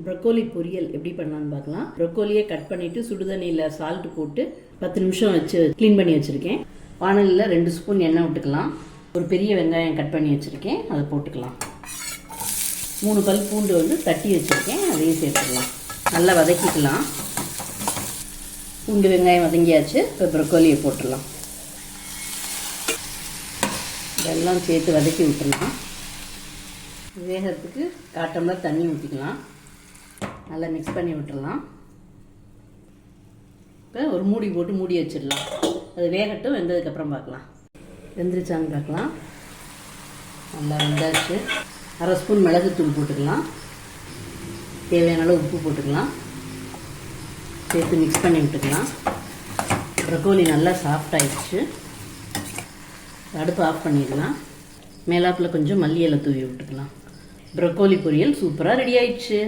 Broccoli பொரியல் எப்படி பண்ணலான்னு பார்க்கலாம். ப்ரொக்கோலியை கட் பண்ணிவிட்டு சுடுதண்ணியில் சால்ட் போட்டு 10 நிமிஷம் வச்சு க்ளீன் பண்ணி வச்சுருக்கேன். வானலியில் 2 ஸ்பூன் எண்ணெய் விட்டுக்கலாம். ஒரு பெரிய வெங்காயம் கட் பண்ணி வச்சுருக்கேன், அதை போட்டுக்கலாம். 3 பல் பூண்டு தட்டி வச்சுருக்கேன், அதையும் சேர்த்துக்கலாம். நல்லா வதக்கிக்கலாம். பூண்டு வெங்காயம் வதங்கியாச்சு. இப்போ ப்ரொக்கோலியை போட்டுடலாம். இதெல்லாம் சேர்த்து வதக்கி விட்டுடலாம். வேகிறதுக்கு 1/4 டம்ளர் தண்ணி ஊற்றிக்கலாம். நல்லா மிக்ஸ் பண்ணி விட்டுடலாம். இப்போ ஒரு மூடி போட்டு மூடி வச்சிடலாம். அது வேகட்டும், வெந்ததுக்கப்புறம் பார்க்கலாம். வெந்துருச்சான்னு பார்க்கலாம். நல்லா வெந்தாச்சு. 1/2 ஸ்பூன் மிளகுத்தூள் போட்டுக்கலாம். தேவையான அளவு உப்பு போட்டுக்கலாம். சேர்த்து மிக்ஸ் பண்ணி விட்டுக்கலாம். ப்ரொக்கோலி நல்லா சாஃப்ட் ஆயிடுச்சு. அடுப்பு ஆஃப் பண்ணிடலாம். மேலாப்பில் கொஞ்சம் மல்லி இலை தூவி விட்டுக்கலாம். ப்ரொக்கோலி பொரியல் சூப்பராக ரெடி ஆயிடுச்சு.